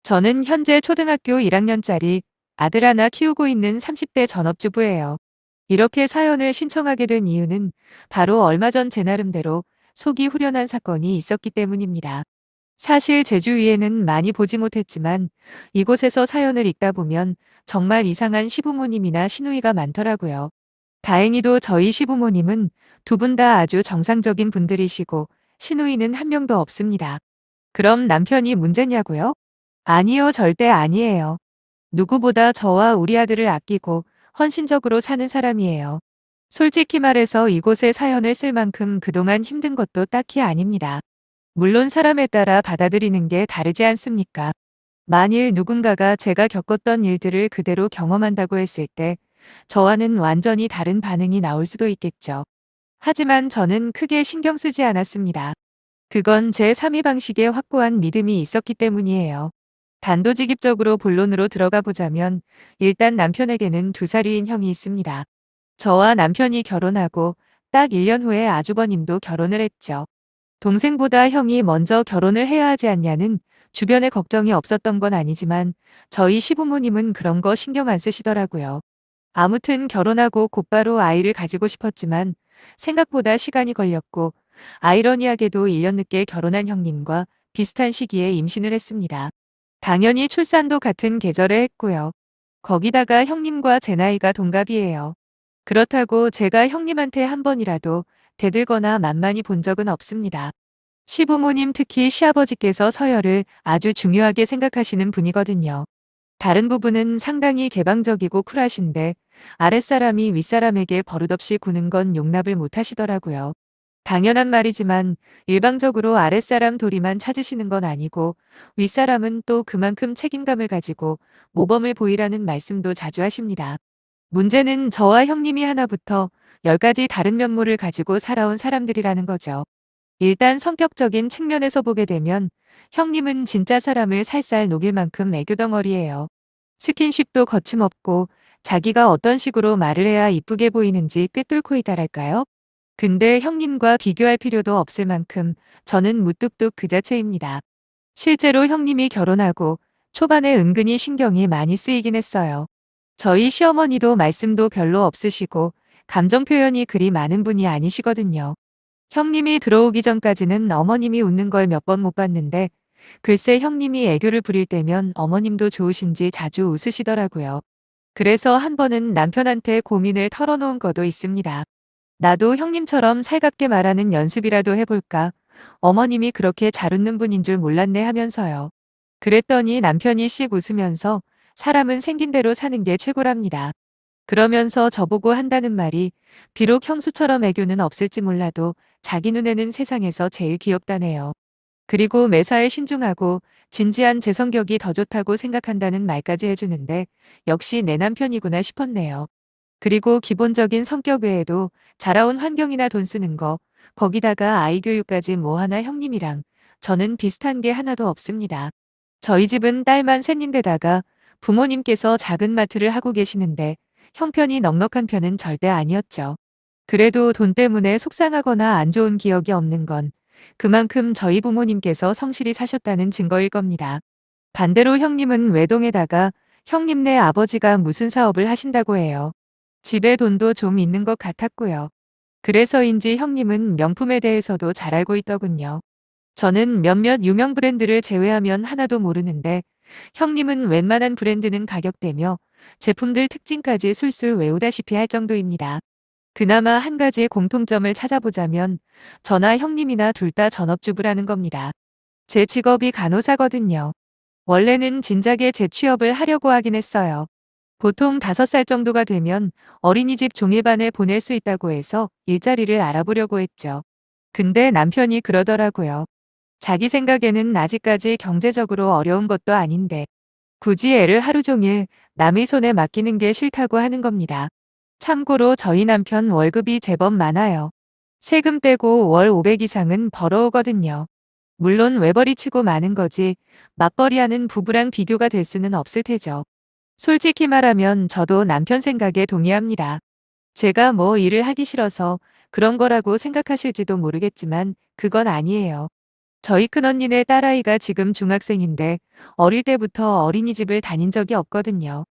저는 현재 초등학교 1학년짜리 아들 하나 키우고 있는 30대 전업주부예요. 이렇게 사연을 신청하게 된 이유는 바로 얼마 전 제 나름대로 속이 후련한 사건이 있었기 때문입니다. 사실 제 주위에는 많이 보지 못했지만 이곳에서 사연을 읽다 보면 정말 이상한 시부모님이나 시누이가 많더라고요. 다행히도 저희 시부모님은 두 분 다 아주 정상적인 분들이시고 시누이는 한 명도 없습니다. 그럼 남편이 문제냐고요? 아니요, 절대 아니에요. 누구보다 저와 우리 아들을 아끼고 헌신적으로 사는 사람이에요. 솔직히 말해서 이곳에 사연을 쓸 만큼 그동안 힘든 것도 딱히 아닙니다. 물론 사람에 따라 받아들이는 게 다르지 않습니까? 만일 누군가가 제가 겪었던 일들을 그대로 경험한다고 했을 때 저와는 완전히 다른 반응이 나올 수도 있겠죠. 하지만 저는 크게 신경 쓰지 않았습니다. 그건 제 삶의 방식에 확고한 믿음이 있었기 때문이에요. 단도직입적으로 본론으로 들어가 보자면 일단 남편에게는 2살 위인 형이 있습니다. 저와 남편이 결혼하고 딱 1년 후에 아주버님도 결혼을 했죠. 동생보다 형이 먼저 결혼을 해야 하지 않냐는 주변에 걱정이 없었던 건 아니지만 저희 시부모님은 그런 거 신경 안 쓰시더라고요. 아무튼 결혼하고 곧바로 아이를 가지고 싶었지만 생각보다 시간이 걸렸고 아이러니하게도 1년 늦게 결혼한 형님과 비슷한 시기에 임신을 했습니다. 당연히 출산도 같은 계절에 했고요. 거기다가 형님과 제 나이가 동갑이에요. 그렇다고 제가 형님한테 한 번이라도 대들거나 만만히 본 적은 없습니다. 시부모님 특히 시아버지께서 서열을 아주 중요하게 생각하시는 분이거든요. 다른 부분은 상당히 개방적이고 쿨하신데 아랫사람이 윗사람에게 버릇없이 구는 건 용납을 못 하시더라고요. 당연한 말이지만 일방적으로 아랫사람 도리만 찾으시는 건 아니고 윗사람은 또 그만큼 책임감을 가지고 모범을 보이라는 말씀도 자주 하십니다. 문제는 저와 형님이 하나부터 10가지 다른 면모를 가지고 살아온 사람들이라는 거죠. 일단 성격적인 측면에서 보게 되면 형님은 진짜 사람을 살살 녹일 만큼 애교덩어리예요. 스킨십도 거침없고 자기가 어떤 식으로 말을 해야 이쁘게 보이는지 꿰뚫고 있다랄까요? 근데 형님과 비교할 필요도 없을 만큼 저는 무뚝뚝 그 자체입니다. 실제로 형님이 결혼하고 초반에 은근히 신경이 많이 쓰이긴 했어요. 저희 시어머니도 말씀도 별로 없으시고 감정 표현이 그리 많은 분이 아니시거든요. 형님이 들어오기 전까지는 어머님이 웃는 걸 몇 번 못 봤는데 글쎄 형님이 애교를 부릴 때면 어머님도 좋으신지 자주 웃으시더라고요. 그래서 한 번은 남편한테 고민을 털어놓은 것도 있습니다. 나도 형님처럼 살갑게 말하는 연습이라도 해볼까? 어머님이 그렇게 잘 웃는 분인 줄 몰랐네 하면서요. 그랬더니 남편이 씩 웃으면서 사람은 생긴 대로 사는 게 최고랍니다. 그러면서 저보고 한다는 말이 비록 형수처럼 애교는 없을지 몰라도 자기 눈에는 세상에서 제일 귀엽다네요. 그리고 매사에 신중하고 진지한 제 성격이 더 좋다고 생각한다는 말까지 해주는데 역시 내 남편이구나 싶었네요. 그리고 기본적인 성격 외에도 자라온 환경이나 돈 쓰는 거, 거기다가 아이 교육까지 뭐 하나 형님이랑 저는 비슷한 게 하나도 없습니다. 저희 집은 딸만 셋인데다가 부모님께서 작은 마트를 하고 계시는데 형편이 넉넉한 편은 절대 아니었죠. 그래도 돈 때문에 속상하거나 안 좋은 기억이 없는 건 그만큼 저희 부모님께서 성실히 사셨다는 증거일 겁니다. 반대로 형님은 외동에다가 형님네 아버지가 무슨 사업을 하신다고 해요. 집에 돈도 좀 있는 것 같았고요. 그래서인지 형님은 명품에 대해서도 잘 알고 있더군요. 저는 몇몇 유명 브랜드를 제외하면 하나도 모르는데 형님은 웬만한 브랜드는 가격대며 제품들 특징까지 술술 외우다시피 할 정도입니다. 그나마 한 가지의 공통점을 찾아보자면 저나 형님이나 둘 다 전업주부라는 겁니다. 제 직업이 간호사거든요. 원래는 진작에 재취업을 하려고 하긴 했어요. 보통 5살 정도가 되면 어린이집 종일반에 보낼 수 있다고 해서 일자리를 알아보려고 했죠. 근데 남편이 그러더라고요. 자기 생각에는 아직까지 경제적으로 어려운 것도 아닌데 굳이 애를 하루 종일 남의 손에 맡기는 게 싫다고 하는 겁니다. 참고로 저희 남편 월급이 제법 많아요. 세금 떼고 월 500 이상은 벌어오거든요. 물론 외벌이 치고 많은 거지 맞벌이하는 부부랑 비교가 될 수는 없을 테죠. 솔직히 말하면 저도 남편 생각에 동의합니다. 제가 뭐 일을 하기 싫어서 그런 거라고 생각하실지도 모르겠지만 그건 아니에요. 저희 큰언니네 딸아이가 지금 중학생인데 어릴 때부터 어린이집을 다닌 적이 없거든요.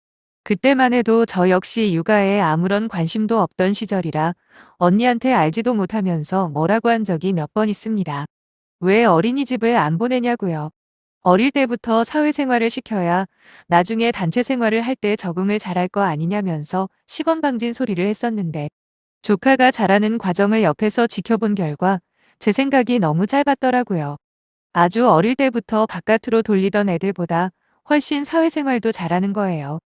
그때만 해도 저 역시 육아에 아무런 관심도 없던 시절이라 언니한테 알지도 못하면서 뭐라고 한 적이 몇 번 있습니다. 왜 어린이집을 안 보내냐고요. 어릴 때부터 사회생활을 시켜야 나중에 단체 생활을 할 때 적응을 잘할 거 아니냐면서 시건방진 소리를 했었는데 조카가 자라는 과정을 옆에서 지켜본 결과 제 생각이 너무 짧았더라고요. 아주 어릴 때부터 바깥으로 돌리던 애들보다 훨씬 사회생활도 잘하는 거예요.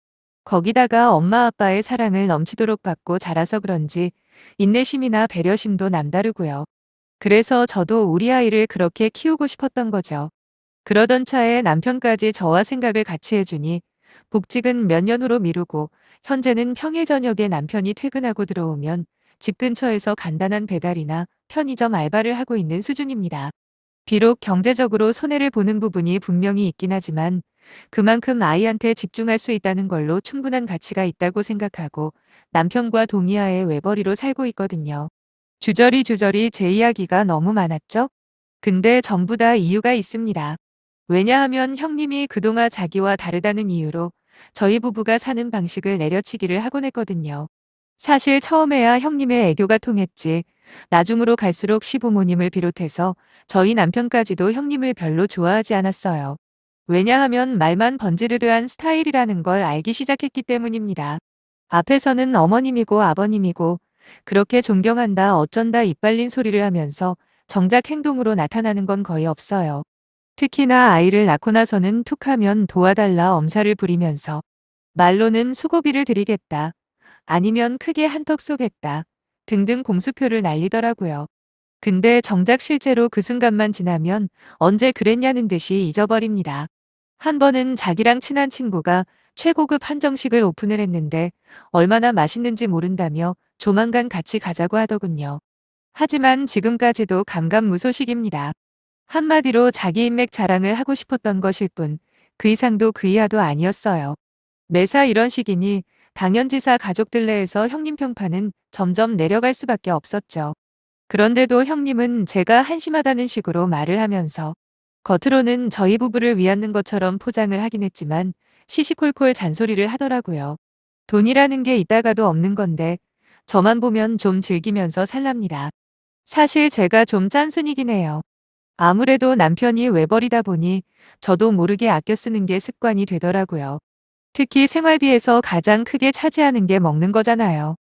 거기다가 엄마 아빠의 사랑을 넘치도록 받고 자라서 그런지 인내심이나 배려심도 남다르고요. 그래서 저도 우리 아이를 그렇게 키우고 싶었던 거죠. 그러던 차에 남편까지 저와 생각을 같이 해주니 복직은 몇 년 후로 미루고 현재는 평일 저녁에 남편이 퇴근하고 들어오면 집 근처에서 간단한 배달이나 편의점 알바를 하고 있는 수준입니다. 비록 경제적으로 손해를 보는 부분이 분명히 있긴 하지만 그만큼 아이한테 집중할 수 있다는 걸로 충분한 가치가 있다고 생각하고 남편과 동의하에 외벌이로 살고 있거든요. 주저리 제 이야기가 너무 많았죠? 근데 전부 다 이유가 있습니다. 왜냐하면 형님이 그동안 자기와 다르다는 이유로 저희 부부가 사는 방식을 내려치기를 하곤 했거든요. 사실 처음에야 형님의 애교가 통했지. 나중으로 갈수록 시부모님을 비롯해서 저희 남편까지도 형님을 별로 좋아하지 않았어요. 왜냐하면 말만 번지르르한 스타일이라는 걸 알기 시작했기 때문입니다. 앞에서는 어머님이고 아버님이고 그렇게 존경한다 어쩐다 이빨린 소리를 하면서 정작 행동으로 나타나는 건 거의 없어요. 특히나 아이를 낳고 나서는 툭하면 도와달라 엄살을 부리면서 말로는 수고비를 드리겠다. 아니면 크게 한턱 쏘겠다. 등등 공수표를 날리더라고요. 근데 정작 실제로 그 순간만 지나면 언제 그랬냐는 듯이 잊어버립니다. 한 번은 자기랑 친한 친구가 최고급 한정식을 오픈을 했는데 얼마나 맛있는지 모른다며 조만간 같이 가자고 하더군요. 하지만 지금까지도 감감무소식입니다. 한마디로 자기 인맥 자랑을 하고 싶었던 것일 뿐 그 이상도 그 이하도 아니었어요. 매사 이런 식이니 당연지사 가족들 내에서 형님 평판은 점점 내려갈 수밖에 없었죠. 그런데도 형님은 제가 한심하다는 식으로 말을 하면서 겉으로는 저희 부부를 위하는 것처럼 포장을 하긴 했지만 시시콜콜 잔소리를 하더라고요. 돈이라는 게 있다가도 없는 건데 저만 보면 좀 즐기면서 살랍니다. 사실 제가 좀 짠순이긴 해요. 아무래도 남편이 외벌이다 보니 저도 모르게 아껴 쓰는 게 습관이 되더라고요. 특히 생활비에서 가장 크게 차지하는 게 먹는 거잖아요.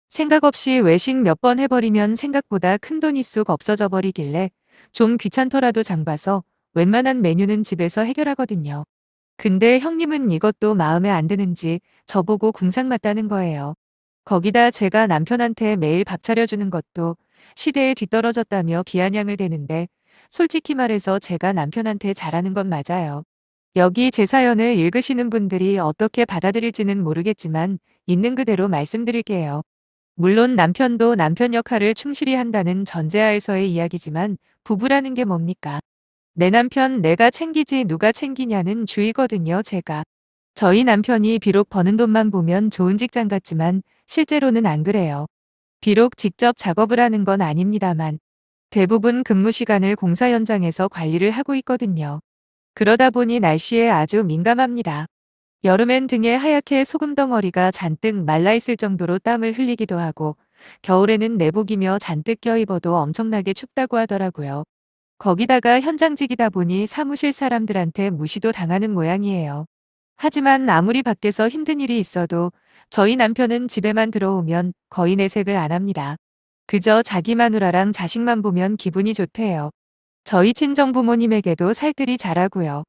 생각 없이 외식 몇 번 해버리면 생각보다 큰돈이 쑥 없어져 버리길래 좀 귀찮더라도 장 봐서 웬만한 메뉴는 집에서 해결하거든요. 근데 형님은 이것도 마음에 안 드는지 저보고 궁상 맞다는 거예요. 거기다 제가 남편한테 매일 밥 차려주는 것도 시대에 뒤떨어졌다며 비아냥을 대는데 솔직히 말해서 제가 남편한테 잘하는 건 맞아요. 여기 제 사연을 읽으시는 분들이 어떻게 받아들일지는 모르겠지만 있는 그대로 말씀드릴게요. 물론 남편도 남편 역할을 충실히 한다는 전제하에서의 이야기지만 부부라는 게 뭡니까? 내 남편 내가 챙기지 누가 챙기냐는 주의거든요, 제가. 저희 남편이 비록 버는 돈만 보면 좋은 직장 같지만 실제로는 안 그래요. 비록 직접 작업을 하는 건 아닙니다만 대부분 근무 시간을 공사 현장에서 관리를 하고 있거든요. 그러다 보니 날씨에 아주 민감합니다. 여름엔 등에 하얗게 소금 덩어리가 잔뜩 말라있을 정도로 땀을 흘리기도 하고 겨울에는 내복이며 잔뜩 껴입어도 엄청나게 춥다고 하더라고요. 거기다가 현장직이다 보니 사무실 사람들한테 무시도 당하는 모양이에요. 하지만 아무리 밖에서 힘든 일이 있어도 저희 남편은 집에만 들어오면 거의 내색을 안 합니다. 그저 자기 마누라랑 자식만 보면 기분이 좋대요. 저희 친정부모님에게도 살뜰히 잘하고요.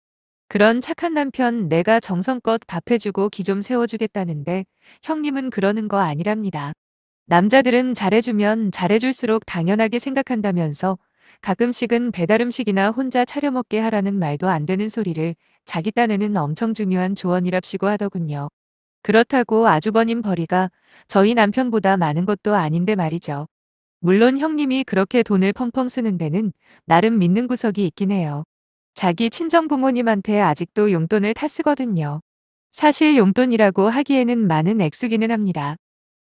그런 착한 남편 내가 정성껏 밥 해주고 기 좀 세워주겠다는데 형님은 그러는 거 아니랍니다. 남자들은 잘해주면 잘해줄수록 당연하게 생각한다면서 가끔씩은 배달음식이나 혼자 차려 먹게 하라는 말도 안 되는 소리를 자기 딴에는 엄청 중요한 조언이랍시고 하더군요. 그렇다고 아주버님 벌이가 저희 남편보다 많은 것도 아닌데 말이죠. 물론 형님이 그렇게 돈을 펑펑 쓰는 데는 나름 믿는 구석이 있긴 해요. 자기 친정 부모님한테 아직도 용돈을 타 쓰거든요. 사실 용돈이라고 하기에는 많은 액수기는 합니다.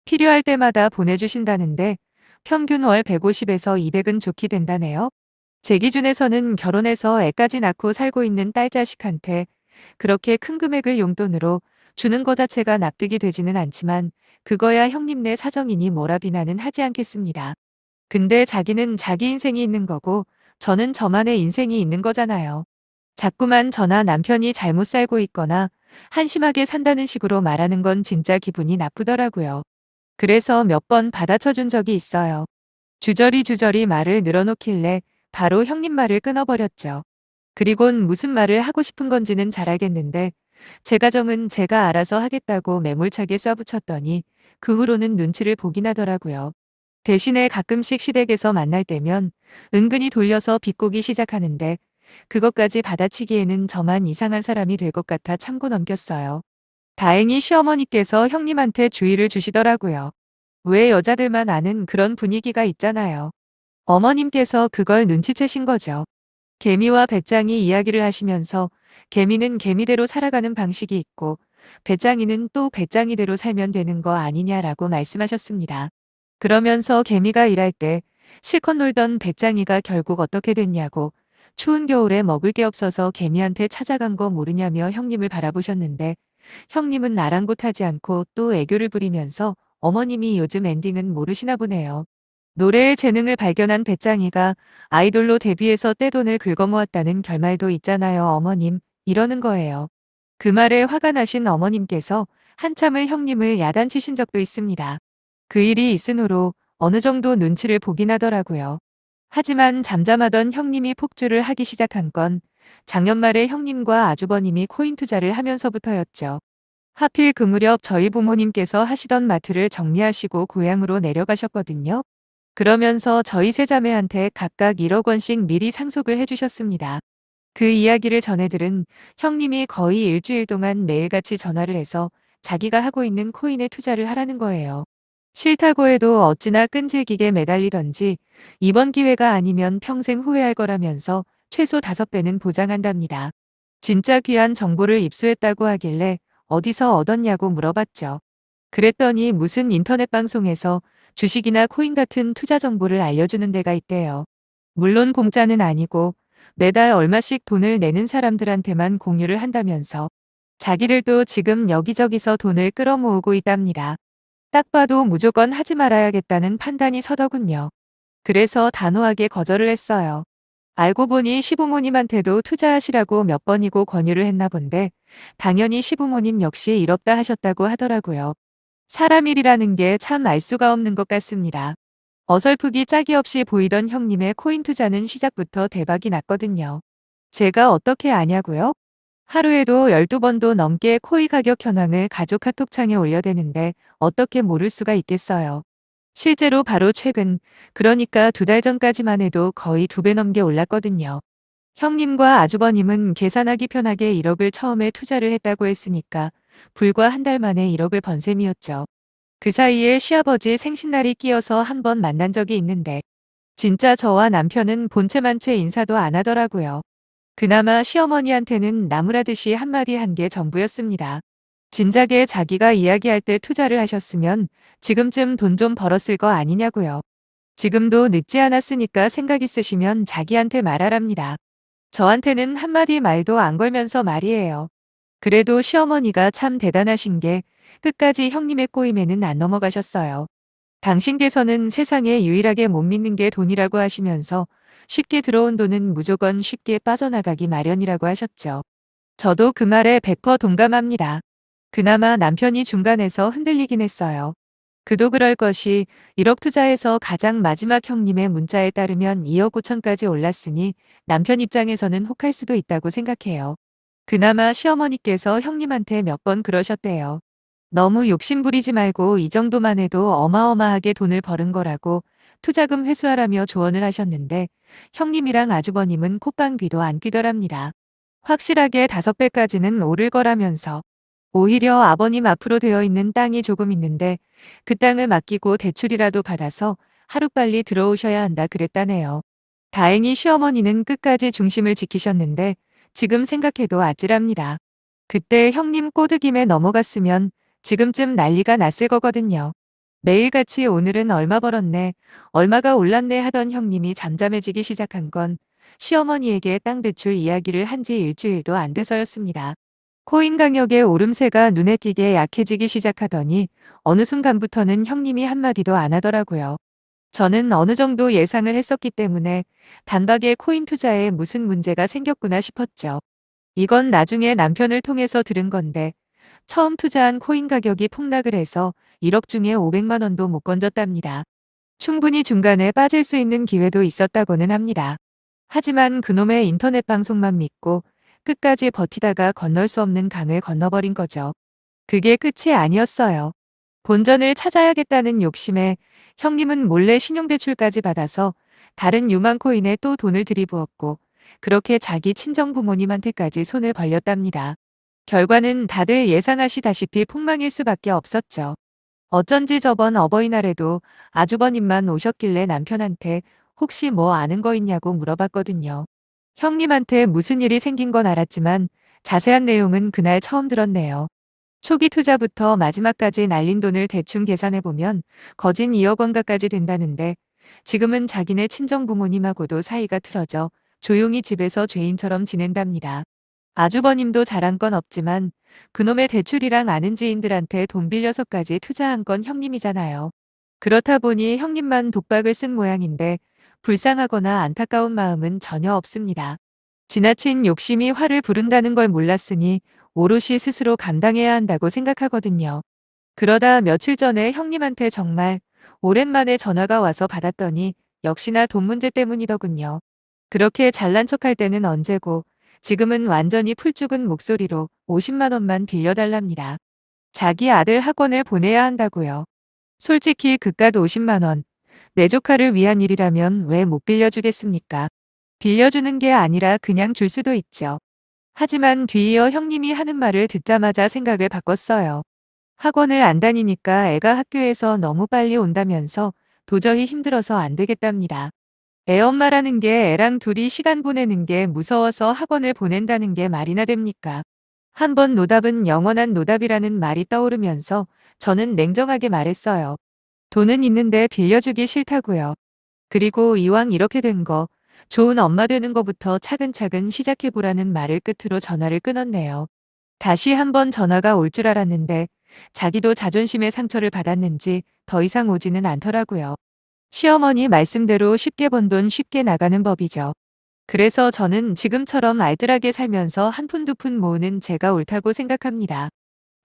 필요할 때마다 보내주신다는데 평균 월 150에서 200은 좋게 된다네요. 제 기준에서는 결혼해서 애까지 낳고 살고 있는 딸 자식한테 그렇게 큰 금액을 용돈으로 주는 거 자체가 납득이 되지는 않지만 그거야 형님네 사정이니 뭐라 비난은 하지 않겠습니다. 근데 자기는 자기 인생이 있는 거고 저는 저만의 인생이 있는 거잖아요. 자꾸만 저나 남편이 잘못 살고 있거나 한심하게 산다는 식으로 말하는 건 진짜 기분이 나쁘더라고요. 그래서 몇 번 받아쳐 준 적이 있어요. 주저리 말을 늘어놓길래 바로 형님 말을 끊어버렸죠. 그리곤 무슨 말을 하고 싶은 건지는 잘 알겠는데 제 가정은 제가 알아서 하겠다고 매몰차게 쏴붙였더니 그 후로는 눈치를 보긴 하더라고요. 대신에 가끔씩 시댁에서 만날 때면 은근히 돌려서 비꼬기 시작하는데 그것까지 받아치기에는 저만 이상한 사람이 될 것 같아 참고 넘겼어요. 다행히 시어머니께서 형님한테 주의를 주시더라고요. 왜 여자들만 아는 그런 분위기가 있잖아요. 어머님께서 그걸 눈치채신 거죠. 개미와 배짱이 이야기를 하시면서 개미는 개미대로 살아가는 방식이 있고 배짱이는 또 배짱이대로 살면 되는 거 아니냐라고 말씀하셨습니다. 그러면서 개미가 일할 때 실컷 놀던 배짱이가 결국 어떻게 됐냐고 추운 겨울에 먹을 게 없어서 개미한테 찾아간 거 모르냐며 형님을 바라보셨는데 형님은 아랑곳하지 않고 또 애교를 부리면서 어머님이 요즘 엔딩은 모르시나 보네요. 노래의 재능을 발견한 배짱이가 아이돌로 데뷔해서 떼돈을 긁어모았다는 결말도 있잖아요, 어머님. 이러는 거예요. 그 말에 화가 나신 어머님께서 한참을 형님을 야단치신 적도 있습니다. 그 일이 있은 후로 어느 정도 눈치를 보긴 하더라고요. 하지만 잠잠하던 형님이 폭주를 하기 시작한 건 작년 말에 형님과 아주버님이 코인 투자를 하면서부터였죠. 하필 그 무렵 저희 부모님께서 하시던 마트를 정리하시고 고향으로 내려가셨거든요. 그러면서 저희 세 자매한테 각각 1억 원씩 미리 상속을 해주셨습니다. 그 이야기를 전해들은 형님이 거의 일주일 동안 매일같이 전화를 해서 자기가 하고 있는 코인에 투자를 하라는 거예요. 싫다고 해도 어찌나 끈질기게 매달리던지 이번 기회가 아니면 평생 후회할 거라면서 최소 5배는 보장한답니다. 진짜 귀한 정보를 입수했다고 하길래 어디서 얻었냐고 물어봤죠. 그랬더니 무슨 인터넷 방송에서 주식이나 코인 같은 투자 정보를 알려주는 데가 있대요. 물론 공짜는 아니고 매달 얼마씩 돈을 내는 사람들한테만 공유를 한다면서 자기들도 지금 여기저기서 돈을 끌어모으고 있답니다. 딱 봐도 무조건 하지 말아야겠다는 판단이 서더군요. 그래서 단호하게 거절을 했어요. 알고 보니 시부모님한테도 투자하시라고 몇 번이고 권유를 했나 본데 당연히 시부모님 역시 이롭다 하셨다고 하더라고요. 사람 일이라는 게 참 알 수가 없는 것 같습니다. 어설프기 짝이 없이 보이던 형님의 코인 투자는 시작부터 대박이 났거든요. 제가 어떻게 아냐고요? 하루에도 12번도 넘게 코인 가격 현황을 가족 카톡창에 올려대는데 어떻게 모를 수가 있겠어요. 실제로 바로 최근, 그러니까 2달 전까지만 해도 거의 2배 넘게 올랐거든요. 형님과 아주버님은 계산하기 편하게 1억을 처음에 투자를 했다고 했으니까 불과 한 달 만에 1억을 번 셈이었죠. 그 사이에 시아버지 생신날이 끼어서 한 번 만난 적이 있는데 진짜 저와 남편은 본체만 채 인사도 안 하더라고요. 그나마 시어머니한테는 나무라듯이 한마디 한 게 전부였습니다. 진작에 자기가 이야기할 때 투자를 하셨으면 지금쯤 돈 좀 벌었을 거 아니냐고요. 지금도 늦지 않았으니까 생각 있으시면 자기한테 말하랍니다. 저한테는 한마디 말도 안 걸면서 말이에요. 그래도 시어머니가 참 대단하신 게 끝까지 형님의 꼬임에는 안 넘어가셨어요. 당신께서는 세상에 유일하게 못 믿는 게 돈이라고 하시면서 쉽게 들어온 돈은 무조건 쉽게 빠져나가기 마련이라고 하셨죠. 저도 그 말에 100% 동감합니다. 그나마 남편이 중간에서 흔들리긴 했어요. 그도 그럴 것이 1억 투자해서 가장 마지막 형님의 문자에 따르면 2억 5천까지 올랐으니 남편 입장에서는 혹할 수도 있다고 생각해요. 그나마 시어머니께서 형님한테 몇 번 그러셨대요. 너무 욕심 부리지 말고 이 정도만 해도 어마어마하게 돈을 버는 거라고 투자금 회수하라며 조언을 하셨는데 형님이랑 아주버님은 콧방귀도 안 뀌더랍니다. 확실하게 5배까지는 오를 거라면서 오히려 아버님 앞으로 되어 있는 땅이 조금 있는데 그 땅을 맡기고 대출이라도 받아서 하루빨리 들어오셔야 한다 그랬다네요. 다행히 시어머니는 끝까지 중심을 지키셨는데 지금 생각해도 아찔합니다. 그때 형님 꼬드김에 넘어갔으면 지금쯤 난리가 났을 거거든요. 매일같이 오늘은 얼마 벌었네, 얼마가 올랐네 하던 형님이 잠잠해지기 시작한 건 시어머니에게 땅 대출 이야기를 한 지 일주일도 안 돼서였습니다. 코인 강력의 오름세가 눈에 띄게 약해지기 시작하더니 어느 순간부터는 형님이 한마디도 안 하더라고요. 저는 어느 정도 예상을 했었기 때문에 단박에 코인 투자에 무슨 문제가 생겼구나 싶었죠. 이건 나중에 남편을 통해서 들은 건데 처음 투자한 코인 가격이 폭락을 해서 1억 중에 500만 원도 못 건졌답니다. 충분히 중간에 빠질 수 있는 기회도 있었다고는 합니다. 하지만 그놈의 인터넷 방송만 믿고 끝까지 버티다가 건널 수 없는 강을 건너버린 거죠. 그게 끝이 아니었어요. 본전을 찾아야겠다는 욕심에 형님은 몰래 신용대출까지 받아서 다른 유망 코인에 또 돈을 들이부었고 그렇게 자기 친정 부모님한테까지 손을 벌렸답니다. 결과는 다들 예상하시다시피 폭망일 수밖에 없었죠. 어쩐지 저번 어버이날에도 아주버님만 오셨길래 남편한테 혹시 뭐 아는 거 있냐고 물어봤거든요. 형님한테 무슨 일이 생긴 건 알았지만 자세한 내용은 그날 처음 들었네요. 초기 투자부터 마지막까지 날린 돈을 대충 계산해보면 거진 2억 원 가까지 된다는데 지금은 자기네 친정 부모님하고도 사이가 틀어져 조용히 집에서 죄인처럼 지낸답니다. 아주버님도 잘한 건 없지만 그놈의 대출이랑 아는 지인들한테 돈 빌려서까지 투자한 건 형님이잖아요. 그렇다 보니 형님만 독박을 쓴 모양인데 불쌍하거나 안타까운 마음은 전혀 없습니다. 지나친 욕심이 화를 부른다는 걸 몰랐으니 오롯이 스스로 감당해야 한다고 생각하거든요. 그러다 며칠 전에 형님한테 정말 오랜만에 전화가 와서 받았더니 역시나 돈 문제 때문이더군요. 그렇게 잘난 척할 때는 언제고 지금은 완전히 풀 죽은 목소리로 50만 원만 빌려달랍니다. 자기 아들 학원을 보내야 한다고요. 솔직히 그깟 50만 원, 내 조카를 위한 일이라면 왜 못 빌려주겠습니까? 빌려주는 게 아니라 그냥 줄 수도 있죠. 하지만 뒤이어 형님이 하는 말을 듣자마자 생각을 바꿨어요. 학원을 안 다니니까 애가 학교에서 너무 빨리 온다면서 도저히 힘들어서 안 되겠답니다. 애 엄마라는 게 애랑 둘이 시간 보내는 게 무서워서 학원을 보낸다는 게 말이나 됩니까? 한 번 노답은 영원한 노답이라는 말이 떠오르면서 저는 냉정하게 말했어요. 돈은 있는데 빌려주기 싫다고요. 그리고 이왕 이렇게 된 거, 좋은 엄마 되는 거부터 차근차근 시작해보라는 말을 끝으로 전화를 끊었네요. 다시 한번 전화가 올 줄 알았는데 자기도 자존심의 상처를 받았는지 더 이상 오지는 않더라고요. 시어머니 말씀대로 쉽게 번 돈 쉽게 나가는 법이죠. 그래서 저는 지금처럼 알뜰하게 살면서 한 푼 두 푼 모으는 제가 옳다고 생각합니다.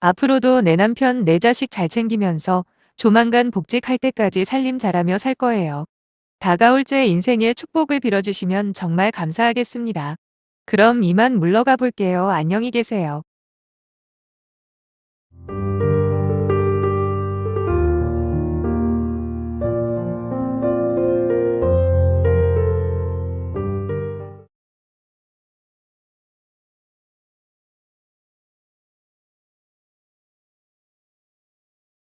앞으로도 내 남편 내 자식 잘 챙기면서 조만간 복직할 때까지 살림 잘하며 살 거예요. 다가올 제 인생의 축복을 빌어주시면 정말 감사하겠습니다. 그럼 이만 물러가 볼게요. 안녕히 계세요.